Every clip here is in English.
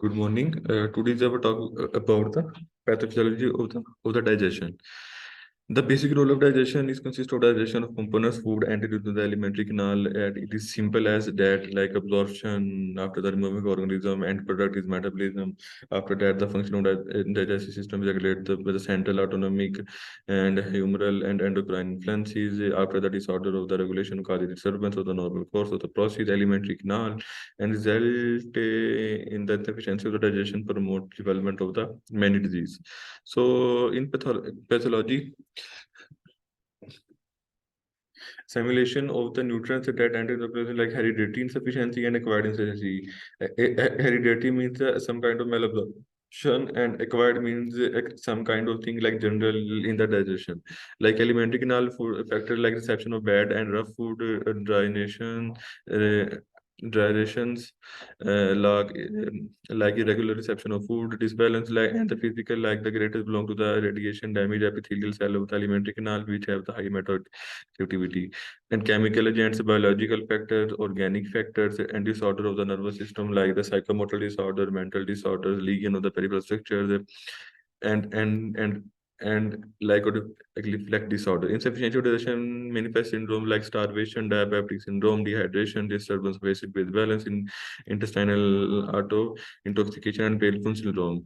Good morning. Today's our talk about the pathophysiology of the digestion. The basic role of digestion is consist of digestion of components, food entered into the alimentary canal, and it is simple as that, like absorption after the removing organism, and product is metabolism. After that, the function of digestive system is regulated by the central autonomic and humoral and endocrine influences. After the disorder of the regulation causes disturbance of the normal course of the process, alimentary canal and result in the efficiency of the digestion promote development of the many disease. So in pathology, simulation of the nutrients that enter the person like hereditary insufficiency and acquired insufficiency. Hereditary means some kind of malabsorption, and acquired means some kind of thing like general in the digestion, like alimentary canal food factor like reception of bad and rough food, uh, dry rations, like irregular reception of food, disbalance like and the physical like the greatest belong to the radiation damage epithelial cell of the alimentary canal which have the high method activity, and chemical agents, biological factors, organic factors, and disorder of the nervous system like the psychomotor disorder, mental disorders, lesion of the peripheral structures, and and and and like reflect disorder. Insufficiency of digestion manifest syndrome like starvation, diabetic syndrome, dehydration, disturbance of acid-base balance in intestinal auto intoxication, and Pale syndrome.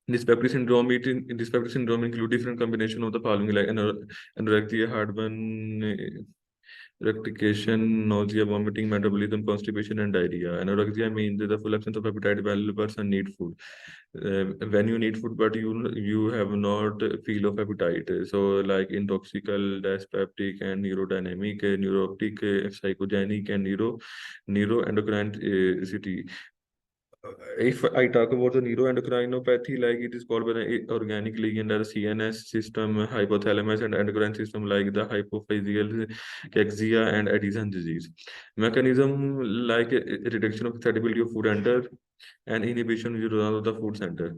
Dyspeptic syndrome include different combination of the following like anorexia, heartburn, rectification, nausea, vomiting, metabolism, constipation, and diarrhea. Anorexia means the full absence of appetite while the person need food. When you need food, but you have not feel of appetite. So like intoxical, dyspeptic, and neurodynamic, neuroptic, psychogenic, and neuroendocrine city. If I talk about the neuroendocrinopathy, like it is called by the organic ligand as CNS system, hypothalamus, and endocrine system like the hypophyseal, cachexia, and Addison disease. Mechanism like reduction of excitability of food enter and inhibition withdrawal of the food center,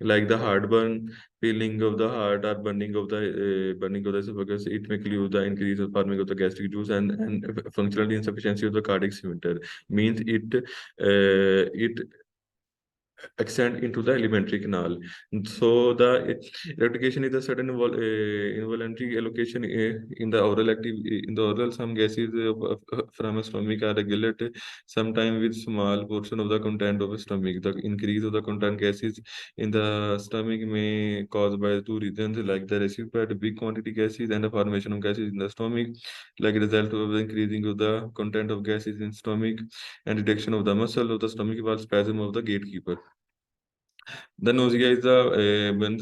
like the heartburn, feeling of the heart, or burning of the esophagus. It may include the increase of forming of the gastric juice and functional insufficiency of the cardiac sphincter. Means it extend into the alimentary canal. So the eradication is a sudden involuntary allocation in the oral in the oral. Some gases from a stomach are regulated, sometimes with small portion of the content of the stomach. The increase of the content gases in the stomach may caused by two reasons, like the reciprocate big quantity gases and the formation of gases in the stomach, like a result of the increasing of the content of gases in stomach and reduction of the muscle of the stomach while spasm of the gatekeeper. The nausea is when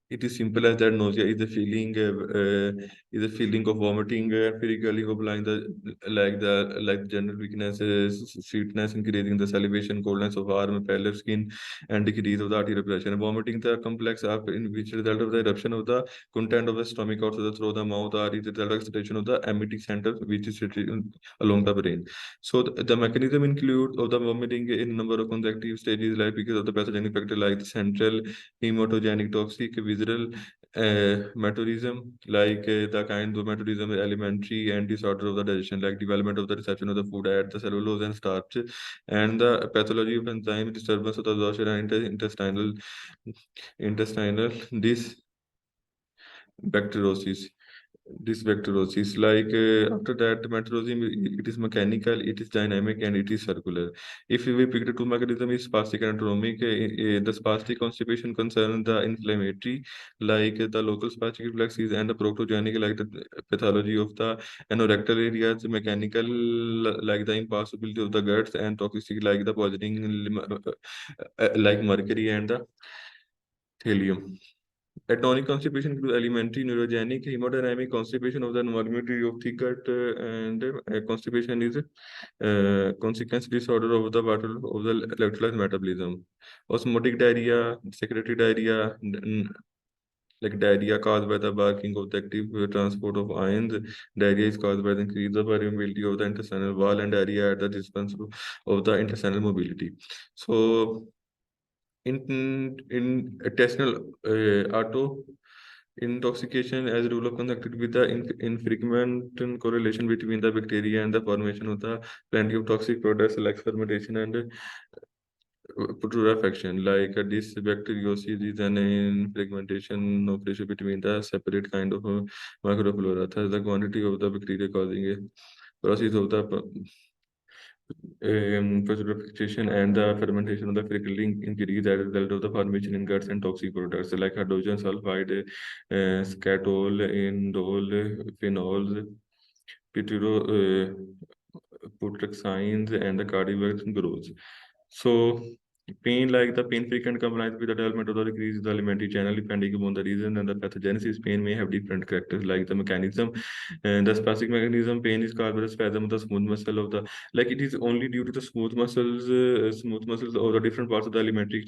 it is simple as that. Nausea is a feeling of vomiting, physically applying the like general weaknesses, sweetness, increasing the salivation, coldness of arm, pallor skin, and decrease of the arterial pressure. And vomiting the complex up in which result of the eruption of the content of the stomach out through the mouth, or is the result of excitation of the emetic center which is situated along the brain. So the mechanism include of the vomiting in number of consecutive stages, like because of the pathogenic factor like the central hematogenic toxic visceral metabolism, like the kind of metabolism elementary and disorder of the digestion, like development of the reception of the food at the cellulose and starch, and the pathology of enzyme disturbance of the absorption and intestinal dysbacteriosis. Dysbacteriosis, like after that metabolism, it is mechanical, it is dynamic, and it is circular. If we pick the two mechanism is spastic and autonomic, the spastic constipation concerns the inflammatory, like the local spastic reflexes, and the proctogenic, like the pathology of the anorectal areas, mechanical, like the impossibility of the guts, and toxic, like the poisoning, like mercury and the thallium. Atonic constipation includes alimentary, neurogenic, hemodynamic constipation of the normativity of the gut, and constipation is consequence disorder of the water of the electrolyte metabolism. Osmotic diarrhea, secretory diarrhea, like diarrhea caused by the barking of the active transport of ions. Diarrhea is caused by the increase of permeability of the intestinal wall, and diarrhea at the expense of the intestinal mobility. So in intestinal auto intoxication as a rule of conducted with the infrequent correlation between the bacteria and the formation of the plenty of toxic products like fermentation and putrefaction, like a dysbacteriosis is an fragmentation of tissue between the separate kind of microflora. Thus, the quantity of the bacteria causing a process of the putrefaction and the fermentation of the frequently increase as a result of the formation in guts and toxic products like hydrogen sulfide, scatol, indole, phenols, pitero, putrescines, and the cardiovascular growth. So, pain, like the pain frequent compliance with the development of the decrease in the alimentary channel, depending upon the reason and the pathogenesis. Pain may have different characters, like the mechanism. And the spastic mechanism, pain is caused by the spasm of the smooth muscle of the, like it is only due to the smooth muscles of the different parts of the alimentary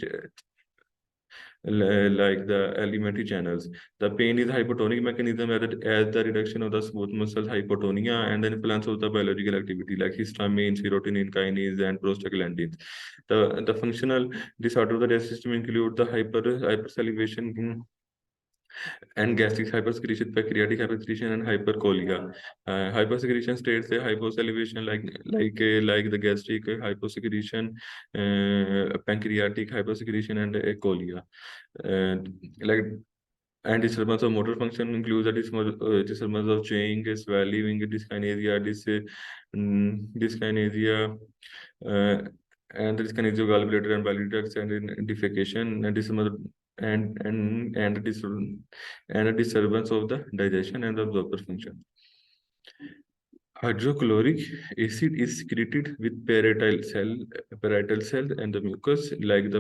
like the alimentary channels. The pain is hypotonic mechanism as the reduction of the smooth muscle hypotonia and the influence of the biological activity like histamine, serotonin, kinase, and prostaglandins. The functional disorder of the digestive system include the hypersalivation and gastric hypersecretion, pancreatic hypersecretion, and hypercholia. Hypersecretion states the hyposalivation, like the gastric hyposecretion, pancreatic hypersecretion, and cholia. And like and disturbance of motor function includes a disturbance of chewing, swallowing, dyskinesia, uh, and the dyskinesia of gallbladder and bile ducts, and in defecation, and disturbance and a and a disturbance of the digestion and the absorber function. Hydrochloric acid is secreted with parietal cell and the mucus, like the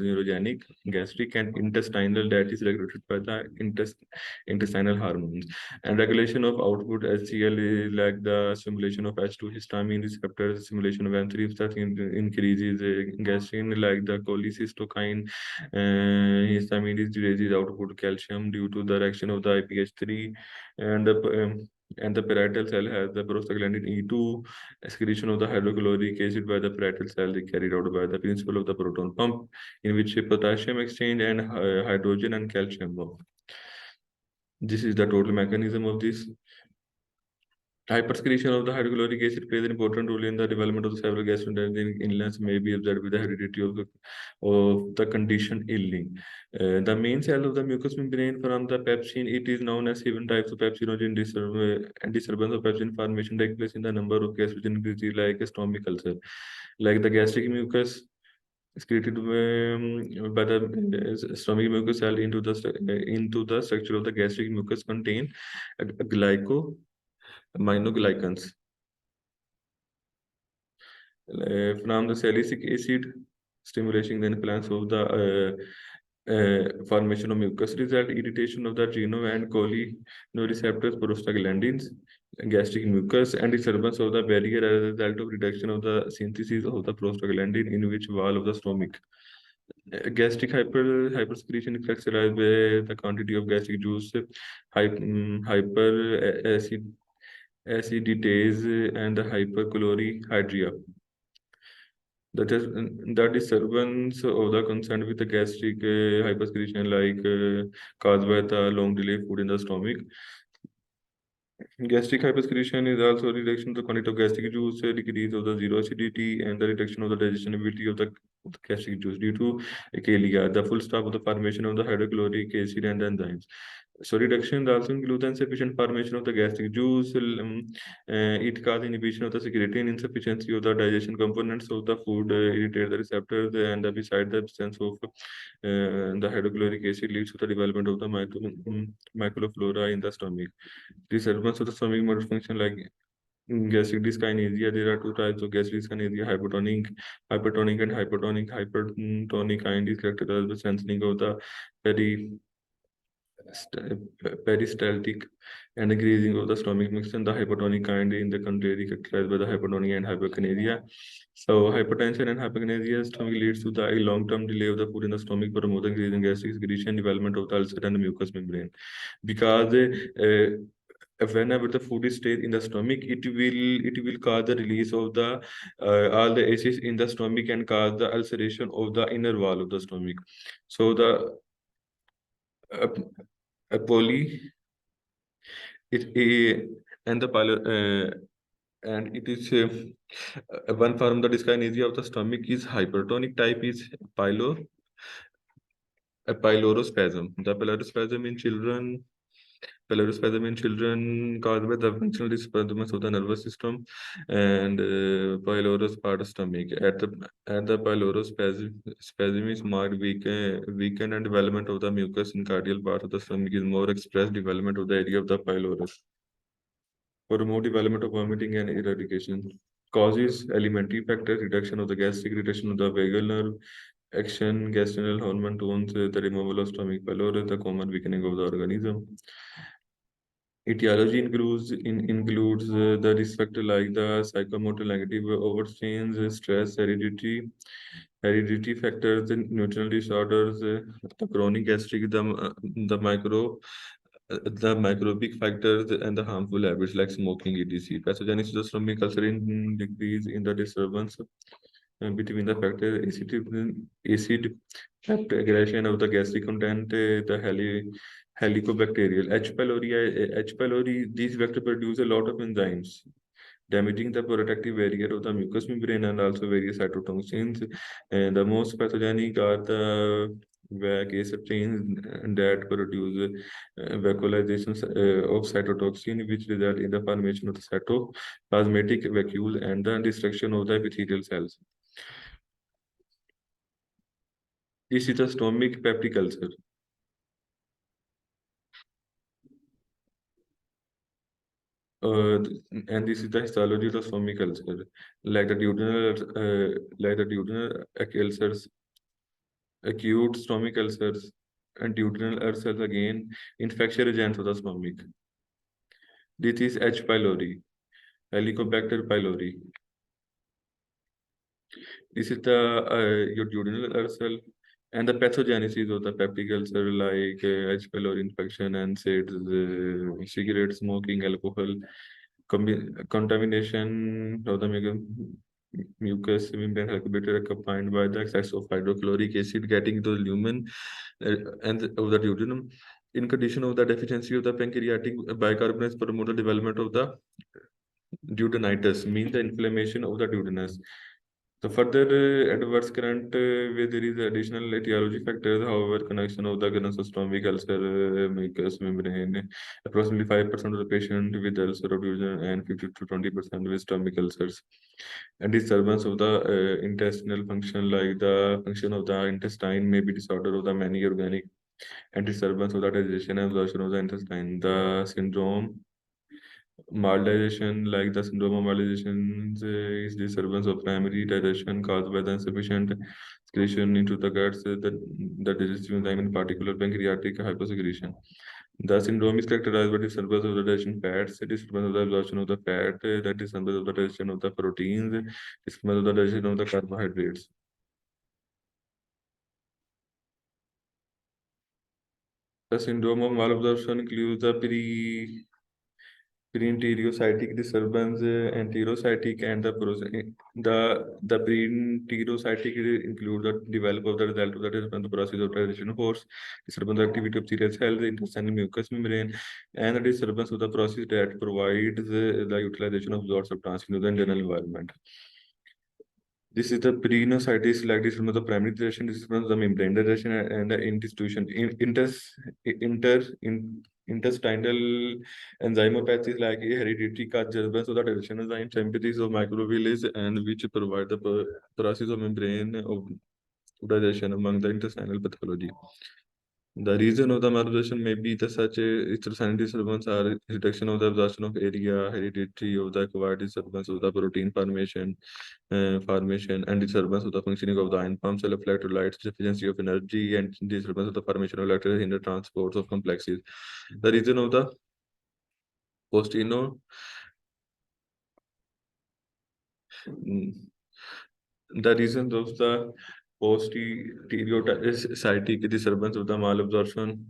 neurogenic, gastric, and intestinal that is regulated by the intestinal hormones. And regulation of output HCl is like the stimulation of H2 histamine receptors, stimulation of M3 receptors increases gastrin, like the cholecystokine. Histamine is raises output calcium due to the reaction of the IPH3 and the parietal cell has the prostaglandin E2 excretion of the hydrochloric acid by the parietal cell is carried out by the principle of the proton pump, in which a potassium exchange and hydrogen and calcium move. This is the total mechanism of this. Hypersecretion of the hydrochloric acid plays an important role in the development of several gastrointestinal illness may be observed with the heredity of the condition illing. The main cell of the mucous membrane from the pepsin, it is known as 7 types of pepsinogen and disturbance of pepsin formation take place in the number of gastrogenic disease like stomach ulcer. Like the gastric mucus excreted by the stomach mucus cell into the structure of the gastric mucus contain glycosaminoglycans. From the salicylic acid stimulating the influence of the formation of mucus result irritation of the geno and cholinereceptors prostaglandins gastric mucus and disturbance of the barrier as a result of reduction of the synthesis of the prostaglandin in which wall of the stomach. Gastric hypersecretion is characterized by the quantity of gastric juice, hyper aciditase, and the hyperchlorhydria. The disturbance of the consent with the gastric hypersecretion, caused by the long delay food in the stomach. Gastric hypersecretion is also a reduction of the quantity of gastric juice, a decrease of the zero acidity, and the reduction of the digestibility of the gastric juice due to achalia, the full stop of the formation of the hydrochloric acid and enzymes. So reduction also includes insufficient formation of the gastric juice. It causes inhibition of the secretin, insufficiency of the digestion components of the food, irritate the receptors, and beside the absence of the hydrochloric acid leads to the development of the microflora in the stomach. Disturbance of the stomach motor function like gastric dyskinesia. There are 2 types of gastric dyskinesia: hypertonic and hypotonic. Hypertonic kind is characterized by strengthening of the peristaltic and increasing of the stomach mixture. The hypotonic kind in the contrary characterized by the hypotonia and hyperkinesia. So hypertension and hyperkinesia stomach leads to the long-term delay of the food in the stomach, promoting increasing gastric secretion, development of the ulcer and the mucous membrane. Because whenever the food is stayed in the stomach, it will cause the release of the all the acids in the stomach and cause the ulceration of the inner wall of the stomach. So the poly it and the and it is one form of the dyskinesia of the stomach is hypertonic type is a pylorospasm. The pylorospasm in children caused by the functional disturbance of the nervous system and pylorus part of stomach. At the spasm is marked weaken and development of the mucus in cardial part of the stomach is more expressed development of the area of the pylorus. For more development of vomiting and eradication. Causes alimentary factors, reduction of the gastric, reduction of the vagal nerve, action, gastrointestinal hormone tones, the removal of stomach pylorus, the common weakening of the organism. Etiology includes the risk factor like the psychomotor negative overstrains, stress, heredity factors, the nutritional disorders, the chronic gastric, the microbic factors and the harmful habits like smoking, etc. Pathogenesis of stomach ulcer in decrease in the disturbance between the factors acid aggregation of the gastric content, the helicobacterial H. pylori. These vectors produce a lot of enzymes damaging the protective barrier of the mucous membrane and also various cytotoxins. And the most pathogenic are the case strains that produce vacuolization of cytotoxin, which result in the formation of the cytoplasmatic vacuole and the destruction of the epithelial cells. This is the stomach peptic ulcer. Uh, and this is the histology of the stomach ulcer, like the duodenal ulcers, acute stomach ulcers, and duodenal ulcers again, infectious agents of the stomach. This is H. pylori, Helicobacter pylori. This is the your duodenal ulcer and the pathogenesis of the peptic ulcer like H. pylori infection and SIDS, cigarette smoking, alcohol, contamination of the mucus membrane helicobacter accompanied by the excess of hydrochloric acid getting into the lumen and of the duodenum. In condition of the deficiency of the pancreatic bicarbonates promote the development of the duodenitis, means the inflammation of the duodenus. The further adverse current where there is additional etiology factors, however, connection of the stomach ulcer, mucous membrane, approximately 5% of the patient with ulcer of duodenum and 50 to 20% with stomach ulcers. And disturbance of the intestinal function, like the function of the intestine may be disorder of the many organic and disturbance of the digestion and absorption of the intestine. The syndrome Maldition, like the syndrome of maldition, is disturbance of primary digestion caused by the insufficient excretion into the guts, the digestive enzyme, in particular pancreatic hyposecretion. The syndrome is characterized by disturbance of the digestion fats, disturbance of the absorption of the fat, the disturbance of the digestion of the proteins, disturbance of the digestion of the carbohydrates. The syndrome of malabsorption includes the Perinterocytic disturbance, enterocytic, and the perinterocytic include the develop of the result of the disturbance the process of digestion force, disturbance of activity of serial cells, the intestinal mucous membrane, and the disturbance of the process that provides the utilization of lots of substances into the internal environment. This is the perinocytis, like this is the primary digestion, this is the membrane digestion and the institution. Intestinal enzymopathies like hereditary disturbance of the digestion enzymes, sympathies of microvilli, and which provide the process of membrane of digestion among the intestinal pathology. The reason of the malabsorption may be the such a intestinal disturbance or reduction of the absorption of area, hereditary of the acquired disturbance of the protein formation and disturbance of the functioning of the ion pumps, electrolytes, deficiency of energy, and disturbance of the formation of electrons in the transports of complexes. The reason of the postino the reasons of the posterior disturbance of the malabsorption,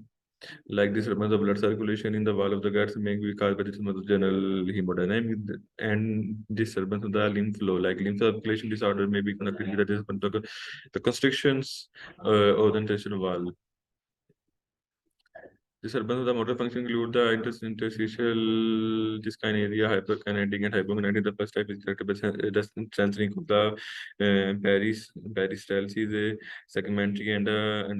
like disturbance of blood circulation in the wall of the guts, may be caused by disturbance of general hemodynamics and disturbance of the lymph flow, like lymph circulation disorder may be connected with the disturbance of the constrictions of the intestinal wall. Disturbance of the motor function include the interstitial dyskinesia, hyperkinetic, and hypokinetic. The first type is characterized by strengthening of the peristalsis, segmentary, and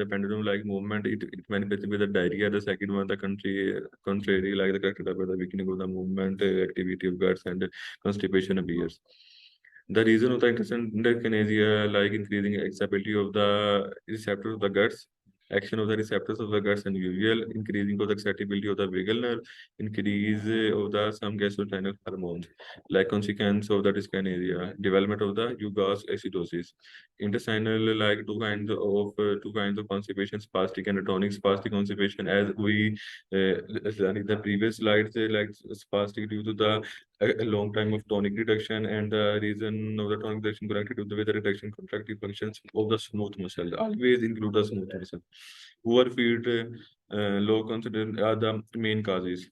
the pendulum-like movement. It manifests with the diarrhea. The second one, the contrary, like the characterized by the weakening of the movement, activity of guts, and constipation appears. The reason of the intestinal kinesia, like increasing excitability of the receptors of the guts, action of the receptors of the guts and usual, increasing of the excitability of the vagal nerve, increase of the some gastrointestinal hormones, like consequence of the dyskinesia, development of the Eugas acidosis. Intestinal, like two kinds of constipation, spastic and atonic. Spastic constipation, as we learned in the previous slides, like spastic due to the a long time of tonic reduction, and the reason of the tonic reduction connected with the reduction contractive functions of the smooth muscle. Always include the smooth muscle. Poor feed, low concentration are the main causes.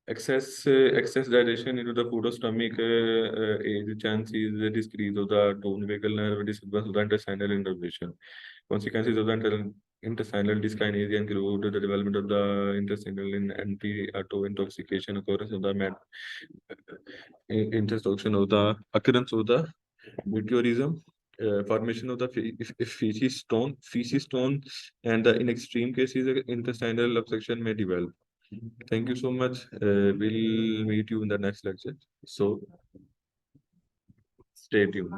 Excess digestion into the food or stomach age chance is the decrease of the tone vagal nerve, disturbance of the intestinal innervation. Consequences of the intestinal dyskinesia include the development of the intestinal anti-auto intoxication, occurrence of the intoxication of the occurrence of the meteorism, formation of the feces stone, and in extreme cases, intestinal obstruction may develop. Thank you so much. We'll meet you in the next lecture. So stay tuned.